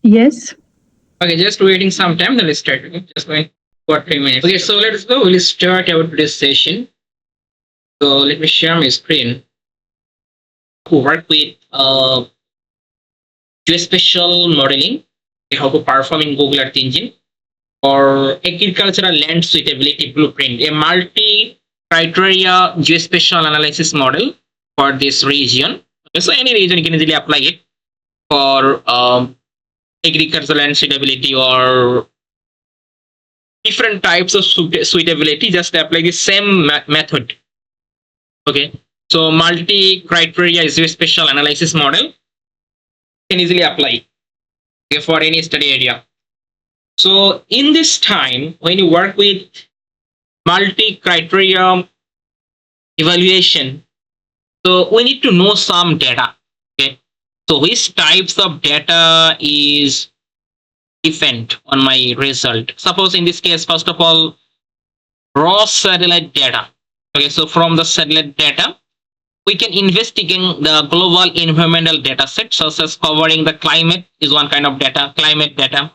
Yes. Okay, just waiting some time, then let's start. Okay? Just going for 3 minutes. Okay, so let's go. We'll start our today's session. So let me share my screen to work with geospatial modeling, how to perform in Google Earth Engine, or agricultural land suitability blueprint, a multi-criteria geospatial analysis model for this region. Okay, so any region you can easily apply it for agricultural land suitability or different types of suitability. Just apply the same method. Okay, so multi-criteria geospatial analysis model can easily apply, okay, for any study area. So in this time, when you work with multi-criteria evaluation, so we need to know some data. Okay, so which types of data is depend on my result. Suppose in this case, first of all, raw satellite data. Okay, so from the satellite data, we can investigate the global environmental data set, such as covering the climate is one kind of data, climate data.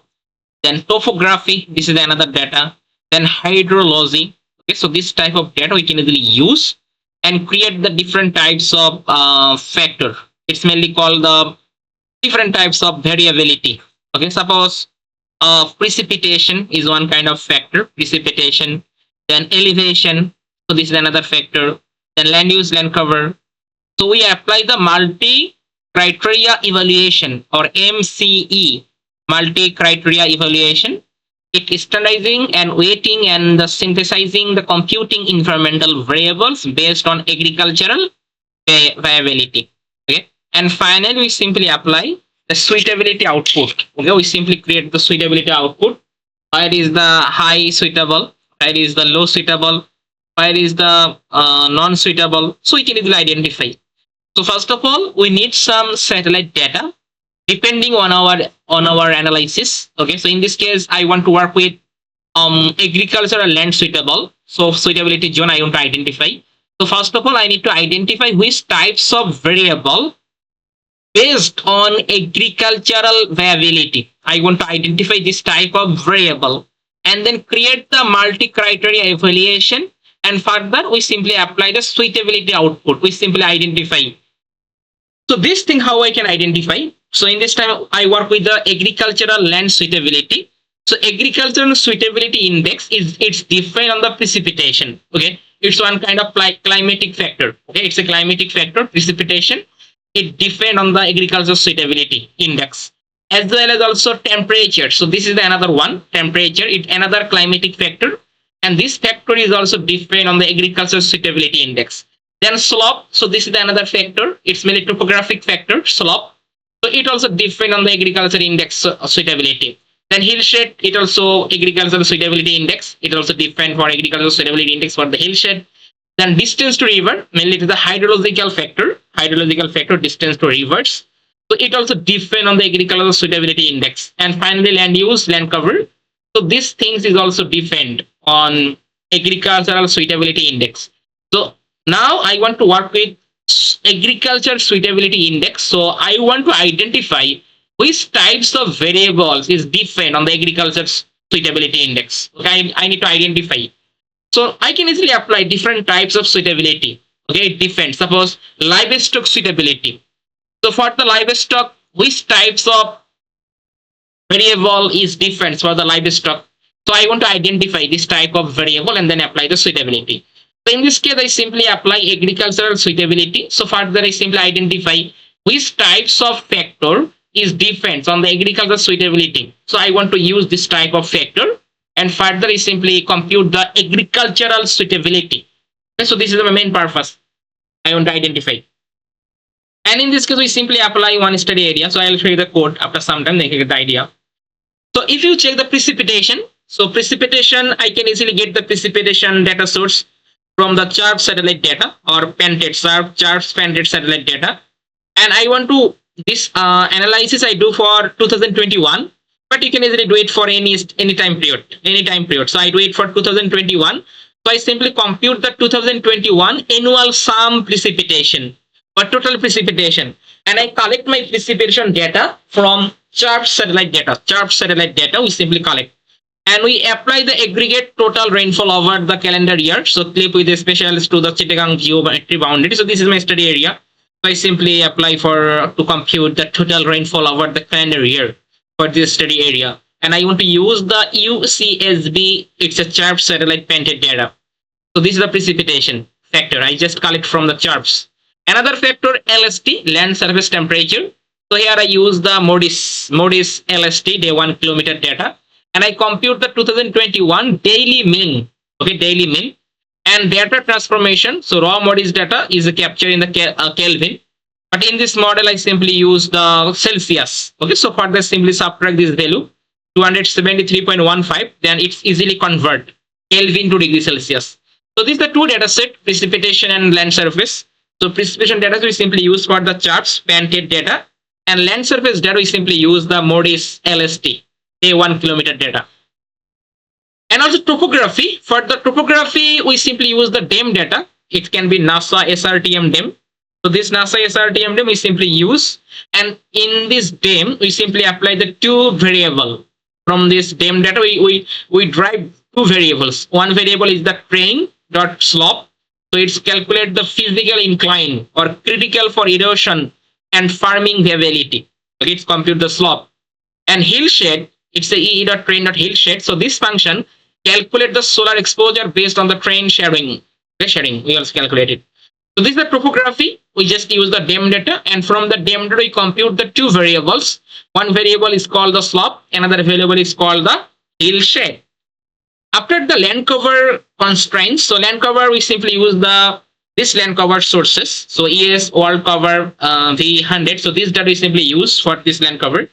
Then topography, this is another data. Then hydrology. Okay, so this type of data we can easily use and create the different types of factor. It's mainly called the different types of variability. Okay, suppose precipitation is one kind of factor, precipitation. Then elevation, so this is another factor. Then land use, land cover. So we apply the multi-criteria evaluation, or MCE, multi-criteria evaluation. It is standardizing and weighting and the synthesizing the computing environmental variables based on agricultural viability. Okay, and finally we simply apply the suitability output. Okay, we simply create the suitability output. Where is the high suitable? Where is the low suitable? Where is the non-suitable? So we can easily identify. So first of all, we need some satellite data depending on our analysis. Okay, so in this case, I want to work with agricultural land suitable. So suitability zone I want to identify. So first of all, I need to identify which types of variable based on agricultural viability. I want to identify this type of variable and then create the multi-criteria evaluation. And further, we simply apply the suitability output. We simply identify. So this thing, how I can identify. So in this time, I work with the agricultural land suitability. So agricultural suitability index it's defined on the precipitation. Okay, it's one kind of climatic factor. Okay, it's a climatic factor, precipitation. It defined on the agricultural suitability index, as well as also temperature. So this is another one, temperature. It's another climatic factor, and this factor is also defined on the agricultural suitability index. Then slope. So this is another factor. It's mainly topographic factor, slope. So it also defined on the agricultural index suitability. Then hillshade, it also agricultural suitability index. It also defined for agricultural suitability index for the hillshade. Then distance to river, mainly it is the hydrological factor, distance to rivers. So it also defined on the agricultural suitability index. And finally, land use, land cover. So these things is also defined on agricultural suitability index. So now I want to work with agriculture suitability index. So I want to identify which types of variables is defined on the agriculture suitability index. Okay, I need to identify. So I can easily apply different types of suitability. Okay, it depends. Suppose livestock suitability. So for the livestock, which types of variable is different for the livestock? So I want to identify this type of variable and then apply the suitability. So in this case, I simply apply agricultural suitability. So further, I simply identify which types of factor is different on the agricultural suitability. So I want to use this type of factor, and further I simply compute the agricultural suitability. Okay, so this is the main purpose I want to identify. And in this case, we simply apply one study area. So I'll show you the code after some time, then you get the idea. So if you check the precipitation, so precipitation, I can easily get the precipitation data source from the CHARP satellite data or CHARP satellite data. And I want to, this analysis I do for 2021, but you can easily do it for any time period. So I do it for 2021. So I simply compute the 2021 annual sum precipitation or total precipitation. and I collect my precipitation data from chart satellite data. Chart satellite data we simply collect, and we apply the aggregate total rainfall over the calendar year. So clip with the specials to the Chittagong geometry boundary. So this is my study area. So I simply apply for to compute the total rainfall over the calendar year for this study area. And I want to use the UCSB. It's a chart satellite painted data. So this is the precipitation factor. I just collect from the charts. Another factor, LST, land surface temperature. So here I use the Modis LST day 1 kilometer data, and I compute the 2021 daily mean. Okay, daily mean and data transformation. So raw Modis data is captured in the Kelvin, but in this model I simply use the Celsius. Okay, so for this simply subtract this value 273.15, then it's easily convert Kelvin to degree Celsius. So these are the two data set, precipitation and land surface. So precipitation data we simply use for the charts, painted data, and land surface data we simply use the Modis LST, day 1 kilometer data. And also topography. For the topography, we simply use the DEM data. It can be NASA SRTM DEM. So this NASA SRTM DEM we simply use, and in this DEM we simply apply the two variable. From this DEM data we drive two variables. One variable is the train dot slope. So it's calculate the physical incline or critical for erosion and farming viability. Okay, it's compute the slope. And hill shade, it's a e dot train dot hill shade. So this function calculate the solar exposure based on the train shading. The shading we also calculate it. So this is the topography. We just use the DEM data, and from the DEM data we compute the two variables. One variable is called the slope, another variable is called the hill shade. After the land cover constraints, so land cover we simply use this land cover sources. So ES world cover V100. So this data we simply use for this land cover.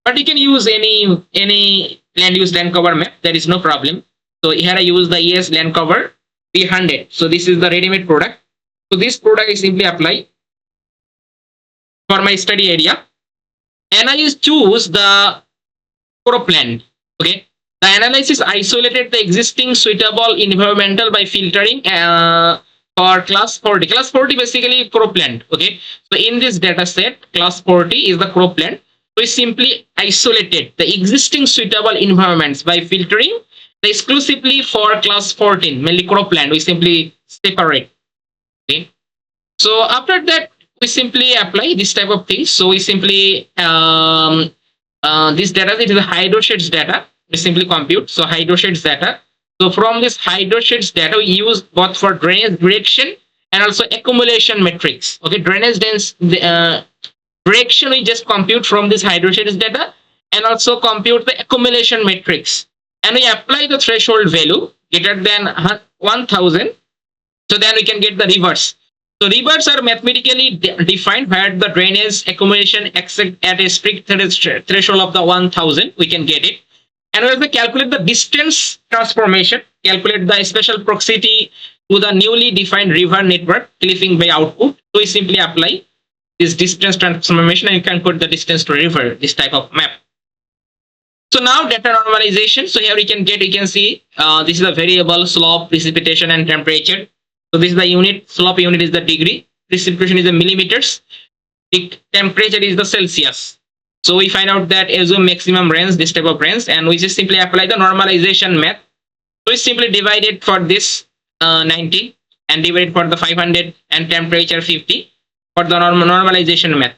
But you can use any land use land cover map. There is no problem. So here I use the ES land cover V100. So this is the ready-made product. So this product I simply apply for my study area, and I choose the cropland. Okay. The analysis isolated the existing suitable environmental by filtering for class 40. Class 40 basically cropland. Okay. So in this data set, class 40 is the cropland. We simply isolated the existing suitable environments by filtering exclusively for class 14, mainly cropland. We simply separate. Okay. So after that, we simply apply this type of things. So we simply this data it is a hydrosheds data. We simply compute. So hydrosheds data. So from this hydrosheds data, we use both for drainage direction and also accumulation metrics. Okay, drainage direction we just compute from this hydrosheds data, and also compute the accumulation metrics. And we apply the threshold value greater than 1000. So then we can get the rivers. So rivers are mathematically defined where the drainage accumulation except at a strict threshold of the 1000, we can get it. And we also calculate the distance transformation, calculate the spatial proximity to the newly defined river network, clipping by output. So we simply apply this distance transformation, and you can put the distance to river, this type of map. So now data normalization. So here we can see this is a variable slope, precipitation, and temperature. So this is the unit. Slope unit is the degree. Precipitation is the millimeters. The temperature is the Celsius. So we find out that assume maximum range, this type of range, and we just simply apply the normalization method. So we simply divide it for this 90 and divide it for the 500 and temperature 50 for the normalization method.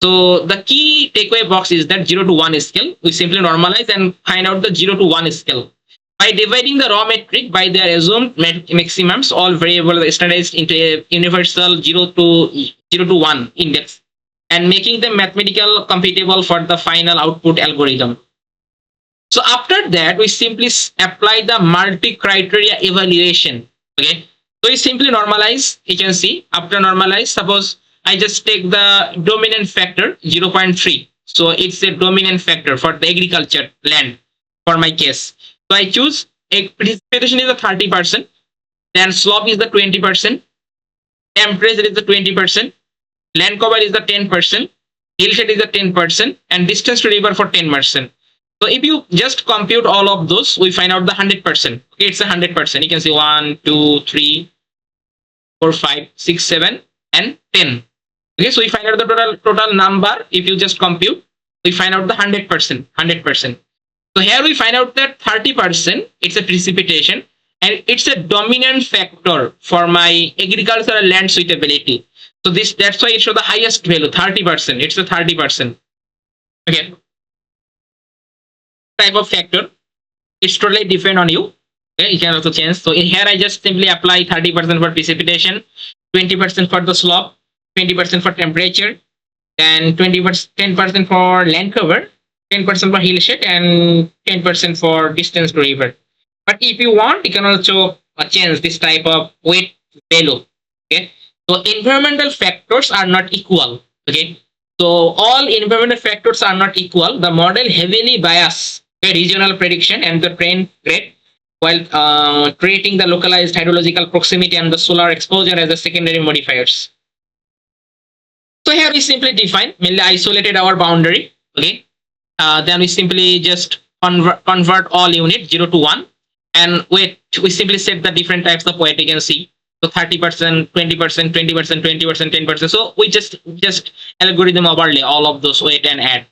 So the key takeaway box is that 0 to 1 scale. We simply normalize and find out the 0 to 1 scale. By dividing the raw metric by their assumed maximums, all variables standardized into a universal 0 to 1 index, and making them mathematical computable for the final output algorithm. So after that, we simply apply the multi-criteria evaluation. Okay. So we simply normalize. You can see after normalize, suppose I just take the dominant factor 0.3. So it's a dominant factor for the agriculture land for my case. So I choose precipitation is the 30%, then slope is the 20%, temperature is the 20%, land cover is the 10%, hillside is the 10%, and distance to river for 10%. So if you just compute all of those, we find out the 100%. Okay, it's 100%. You can see 1, 2, 3, 4, 5, 6, 7, and 10. Okay, so we find out the total number. If you just compute, we find out the 100%. 100%. So here we find out that 30% it's a precipitation, and it's a dominant factor for my agricultural land suitability. So that's why it shows the highest value, 30%. It's a 30%. Okay. Type of factor. It's totally depend on you. Okay, you can also change. So in here I just simply apply 30% for precipitation, 20% for the slope, 20% for temperature, and 20%, 10% for land cover, 10% for hill shade, and 10% for distance to river. But if you want, you can also change this type of weight value. Okay, so environmental factors are not equal. Okay, so all environmental factors are not equal. The model heavily bias regional prediction and the trend rate, while creating the localized hydrological proximity and the solar exposure as the secondary modifiers. So here we simply define, mainly isolated our boundary. Okay. Then we simply just convert all unit 0 to 1. And we simply set the different types of weight. You can see. So 30%, 20%, 20%, 20%, 10%. So we just algorithm overlay all of those weight and add.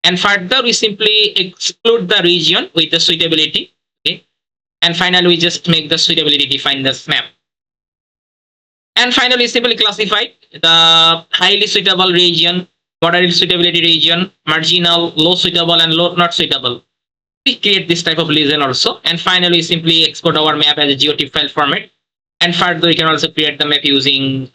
And further, we simply exclude the region with the suitability. Okay. And finally, we just make the suitability define this map. And finally, simply classify the highly suitable region, moderate suitability region, marginal, low suitable, and low not suitable. We create this type of region also. And finally, simply export our map as a GeoTIFF file format. And further, we can also create the map using